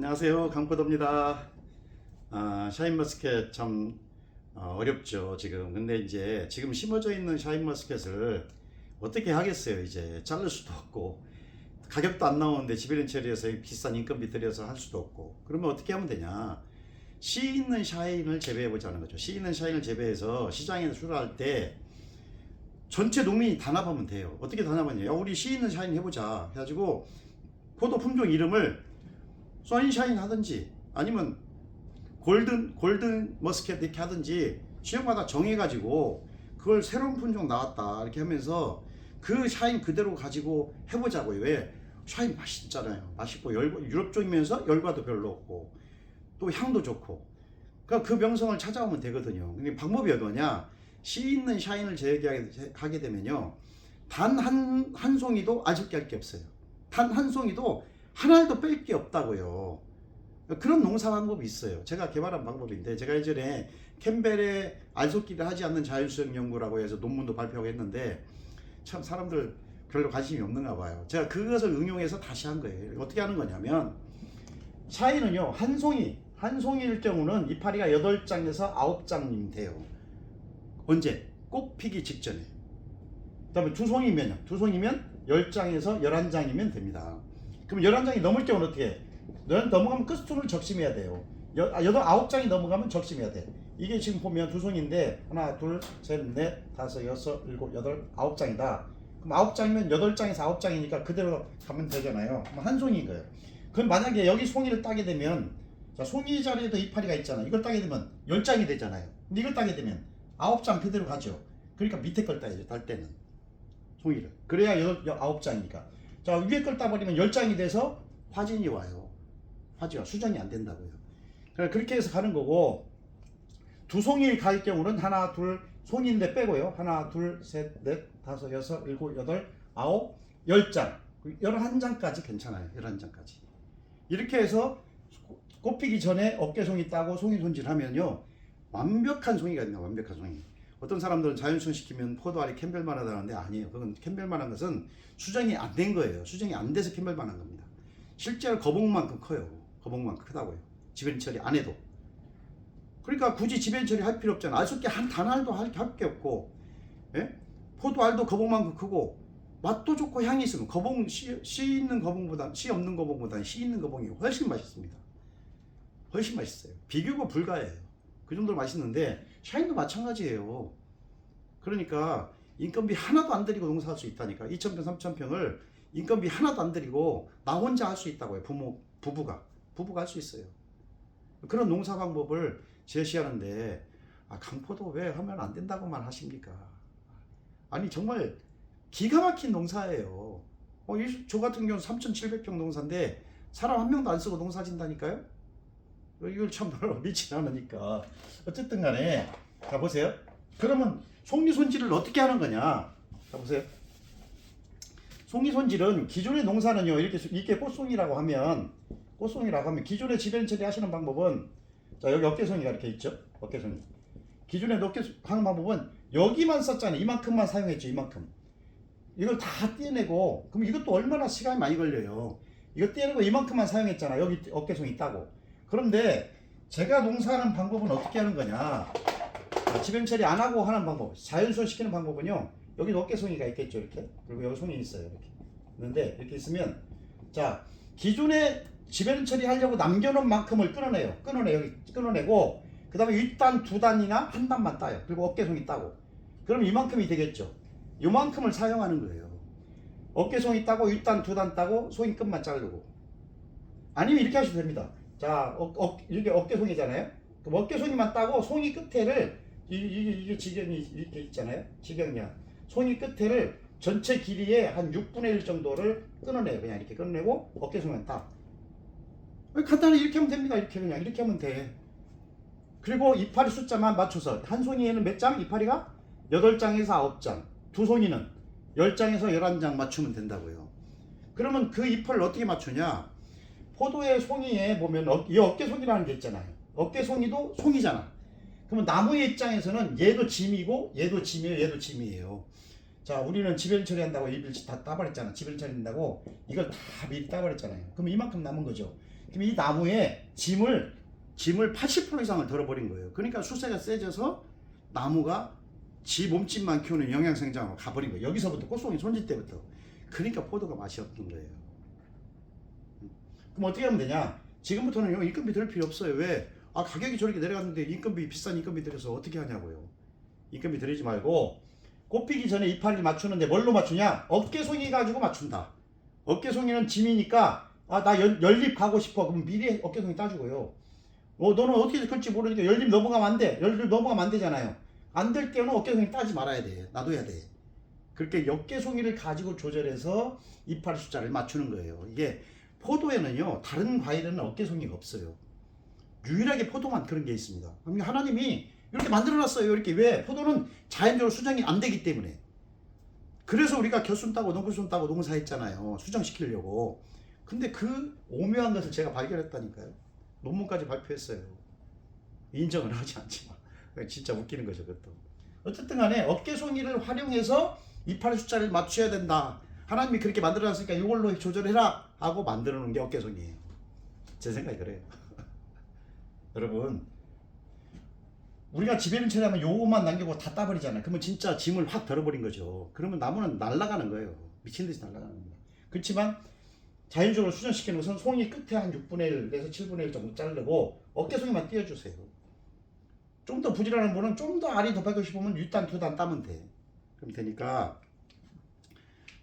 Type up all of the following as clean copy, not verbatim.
안녕하세요, 강포도입니다. 샤인머스켓 참 어렵죠 지금. 근데 이제 지금 심어져 있는 샤인머스켓을 어떻게 하겠어요. 이제 자를 수도 없고 가격도 안 나오는데 지배련 처리해서 비싼 인건비 들여서 할 수도 없고. 그러면 어떻게 하면 되냐, 씨 있는 샤인을 재배해 보자는 거죠. 씨 있는 샤인을 재배해서 시장에 수출할 때 전체 농민이 단합하면 돼요. 어떻게 단합하냐, 야, 우리 씨 있는 샤인 해보자 해가지고 포도 품종 이름을 선샤인 하든지 아니면 골든 머스켓 이렇게 하든지 지역마다 정해가지고 그걸 새로운 품종 나왔다 이렇게 하면서 그 샤인 그대로 가지고 해보자고요. 왜? 샤인 맛있잖아요. 맛있고 유럽 쪽이면서 열과도 별로 없고 또 향도 좋고. 그러니까 그 명성을 찾아오면 되거든요. 근데 방법이 어떠냐, 씨 있는 샤인을 재배하게 되면요, 단 한 송이도 아쉽게 할 게 없어요. 단 한 송이도 하나도 뺄 게 없다고요. 그런 농사 방법이 있어요. 제가 개발한 방법인데, 제가 예전에 캠벨의 알속기를 하지 않는 자율수영 연구라고 해서 논문도 발표하고 했는데 참 사람들 별로 관심이 없는가 봐요. 제가 그것을 응용해서 다시 한 거예요. 어떻게 하는 거냐면, 샤인은요, 한 송이일 경우는 이파리가 8장에서 9장이면 돼요. 언제? 꽃 피기 직전에. 그 다음에 두 송이면 10장에서 11장이면 됩니다. 그럼 11장이 넘을 경우는 어떻게 해? 넘어가면 끝수를 적심해야 돼요. 9장이 넘어가면 적심해야 돼. 이게 지금 보면 두 송인데 하나, 둘, 셋, 넷, 다섯, 여섯, 일곱, 여덟, 9장이다. 그럼 9장이면 8장에서 9장이니까 그대로 가면 되잖아요. 그럼 한 송이인 거예요. 그럼 만약에 여기 송이를 따게 되면, 자, 송이 자리에도 이파리가 있잖아. 이걸 따게 되면 10장이 되잖아요. 근데 이걸 따게 되면 9장 그대로 가죠. 그러니까 밑에 걸 따야죠, 딸 때는. 송이를. 그래야 9장이니까. 자, 위에 걸 따버리면 10장이 돼서 화진이 와요. 화지와 수정이 안 된다고요. 그렇게 해서 가는 거고, 두 송이 갈 경우는 하나, 둘, 송이인데 빼고요. 하나, 둘, 셋, 넷, 다섯, 여섯, 일곱, 여덟, 아홉, 10장. 11장까지 괜찮아요. 11장까지. 이렇게 해서 꽃피기 전에 어깨송이 따고 송이 손질하면요, 완벽한 송이가 있네요. 완벽한 송이. 어떤 사람들은 자연수영 시키면 포도알이 캠벨만 하다는데 아니에요. 그건 캠벨만 한 것은 수정이 안 된 거예요. 수정이 안 돼서 캠벨만 한 겁니다. 실제로 거봉만큼 커요. 거봉만큼 크다고요. 지배련 처리 안 해도. 그러니까 굳이 지배련 처리 할 필요 없잖아. 알속기 단 알도 할 게 없고, 예? 포도알도 거봉만큼 크고 맛도 좋고 향이 있으면 씨 있는 거봉보다 씨 없는 거봉보다 씨 있는 거봉이 훨씬 맛있습니다. 훨씬 맛있어요. 비교가 불가해요. 그 정도로 맛있는데 샤인도 마찬가지예요. 그러니까 인건비 하나도 안 들이고 농사할 수 있다니까. 2,000평 3,000평을 인건비 하나도 안 들이고 나 혼자 할 수 있다고요. 부부가 할 수 있어요. 그런 농사 방법을 제시하는데, 강포도 왜 하면 안 된다고만 하십니까? 아니 정말 기가 막힌 농사예요. 저 같은 경우는 3,700평 농사인데 사람 한 명도 안 쓰고 농사 진다니까요. 이걸 참 별로 믿지 않으니까. 어쨌든 간에 자 보세요. 그러면 송이 손질을 어떻게 하는 거냐, 자 보세요. 송이 손질은 기존의 농사는요, 이렇게 꽃송이라고 하면 기존의 지배련 처리 하시는 방법은, 자 여기 어깨송이가 이렇게 있죠. 어깨송이. 기존의 어깨송이 하는 방법은 여기만 썼잖아요. 이만큼만 사용했죠. 이만큼. 이걸 다 떼내고, 그럼 이것도 얼마나 시간이 많이 걸려요. 이거 떼내고 이만큼만 사용했잖아. 여기 어깨송이 있다고. 그런데 제가 농사하는 방법은 어떻게 하는 거냐, 지배련 처리 안 하고 하는 방법, 자연수영 시키는 방법은요, 여기 어깨송이가 있겠죠. 이렇게. 그리고 여기 송이 있어요. 이렇게 있는데, 이렇게 있으면, 자 기존에 지배련 처리하려고 남겨놓은 만큼을 여기 끊어내고, 그 다음에 1단 2단이나 한 단만 따요. 그리고 어깨송이 따고, 그럼 이만큼이 되겠죠. 이만큼을 사용하는 거예요. 어깨송이 따고 1단 2단 따고 송이 끝만 자르고. 아니면 이렇게 하셔도 됩니다. 자, 이렇게 어깨송이잖아요. 그럼 어깨송이만 따고 송이 끝에를, 이게 지경이 이렇게 있잖아요. 지경이야. 송이 끝에를 전체 길이의 한 6분의 1 정도를 끊어내요. 그냥 이렇게 끊어내고 어깨송이만 따. 간단히 이렇게 하면 됩니다. 이렇게 하면 돼. 그리고 이파리 숫자만 맞춰서, 한 송이에는 몇 장? 이파리가 8장에서 9장. 두 송이는 10장에서 11장 맞추면 된다고요. 그러면 그 잎을 어떻게 맞추냐? 포도의 송이에 보면 이 어깨송이라는 게 있잖아요. 어깨송이도 송이잖아. 그러면 나무의 입장에서는 얘도 짐이고 얘도 짐이에요. 얘도 짐이에요. 자, 우리는 지배련 처리한다고 잎을 다 따버렸잖아. 지배련 처리한다고 이걸 다 미리 따버렸잖아요. 그럼 이만큼 남은 거죠. 그럼 이 나무에 짐을 80% 이상을 덜어버린 거예요. 그러니까 수세가 세져서 나무가 지 몸집만 키우는 영양생장으로 가버린 거예요. 여기서부터 꽃송이 손질 때부터. 그러니까 포도가 맛이 없는 거예요. 그럼 어떻게 하면 되냐? 지금부터는 인건비 들 필요 없어요. 왜? 아, 가격이 저렇게 내려갔는데 인건비, 비싼 인건비 들여서 어떻게 하냐고요. 인건비 들이지 말고 꽃 피기 전에 이파리를 맞추는데 뭘로 맞추냐? 어깨송이 가지고 맞춘다. 어깨송이는 짐이니까 아, 나 연립 가고 싶어. 그럼 미리 어깨송이 따주고요. 너는 어떻게 클지 모르니까 연립 넘어가면 안 돼. 연립 넘어가면 안 되잖아요. 안 될 때는 어깨송이 따지 말아야 돼. 놔둬야 돼. 그렇게 어깨송이를 가지고 조절해서 이파리 숫자를 맞추는 거예요. 이게 포도에는요, 다른 과일에는 어깨송이가 없어요. 유일하게 포도만 그런 게 있습니다. 하나님이 이렇게 만들어놨어요. 이렇게. 왜? 포도는 자연적으로 수정이 안 되기 때문에. 그래서 우리가 겨순 따고 농구순 따고 농사했잖아요. 수정시키려고. 근데 그 오묘한 것을 제가 발견했다니까요. 논문까지 발표했어요. 인정을 하지 않지만. 진짜 웃기는 거죠, 그것도. 어쨌든 간에 어깨송이를 활용해서 이파리 숫자를 맞춰야 된다. 하나님이 그렇게 만들어놨으니까 이걸로 조절해라 하고 만들어 놓은 게 어깨송이에요. 제 생각이 그래요. 여러분, 우리가 집에는 처리하면 요것만 남기고 다 따버리잖아요. 그러면 진짜 짐을 확 덜어버린 거죠. 그러면 나무는 날아가는 거예요. 미친 듯이 날아가는 겁니다. 그렇지만 자연적으로 수정시키는 것은 송이 끝에 한 6분의 1에서 7분의 1 정도 자르고 어깨송이만 띄워주세요. 좀 더 부지런한 분은 좀 더 알이 더 받고 싶으면 1단, 2단 따면 돼. 그럼 되니까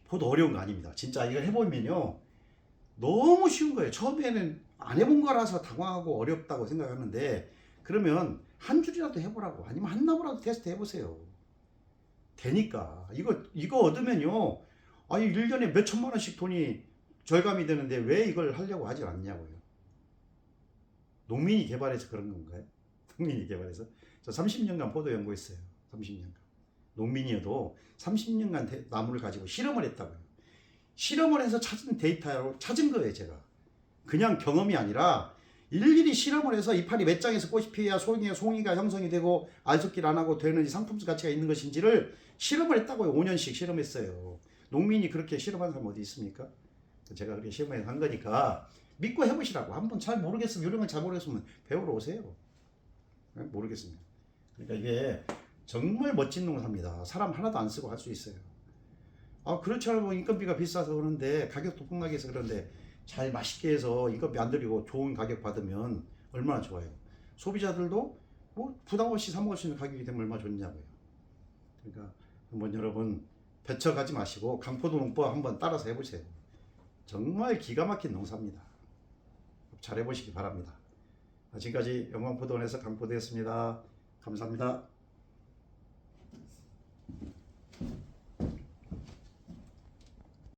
포도 어려운 거 아닙니다. 진짜 이걸 해보면요. 너무 쉬운 거예요. 처음에는 안 해본 거라서 당황하고 어렵다고 생각하는데 그러면 한 줄이라도 해보라고 아니면 한 나무라도 테스트 해보세요. 되니까 이거 얻으면요. 아니 1년에 몇 천만 원씩 돈이 절감이 되는데 왜 이걸 하려고 하지 않냐고요. 농민이 개발해서 그런 건가요? 농민이 개발해서? 저 30년간 포도 연구했어요. 30년간. 농민이어도 30년간 나무를 가지고 실험을 했다고요. 실험을 해서 찾은 데이터로 찾은 거예요, 제가. 그냥 경험이 아니라 일일이 실험을 해서 이파리 몇 장에서 꽃이 피어야 송이가 형성이 되고 알속기를 안 하고 되는지 상품성 가치가 있는 것인지를 실험을 했다고요. 5년씩 실험했어요. 농민이 그렇게 실험한 사람 어디 있습니까? 제가 그렇게 실험해서 한 거니까 믿고 해보시라고. 한번 잘 모르겠으면 이런 건 잘 모르겠으면 배우러 오세요. 모르겠습니다. 그러니까 이게 정말 멋진 농사입니다. 사람 하나도 안 쓰고 할 수 있어요. 아, 그렇지 않으면 인건비가 비싸서 그러는데 가격도 폭락해서 그런데 잘 맛있게 해서 인건비 안 들이고 좋은 가격 받으면 얼마나 좋아요. 소비자들도 뭐 부담 없이 사 먹을 수 있는 가격이 되면 얼마나 좋냐고요. 그러니까 한번 여러분 배척하지 마시고 강포도 농법 한번 따라서 해보세요. 정말 기가 막힌 농사입니다. 잘 해보시기 바랍니다. 지금까지 영광포도원에서 강포도였습니다. 감사합니다.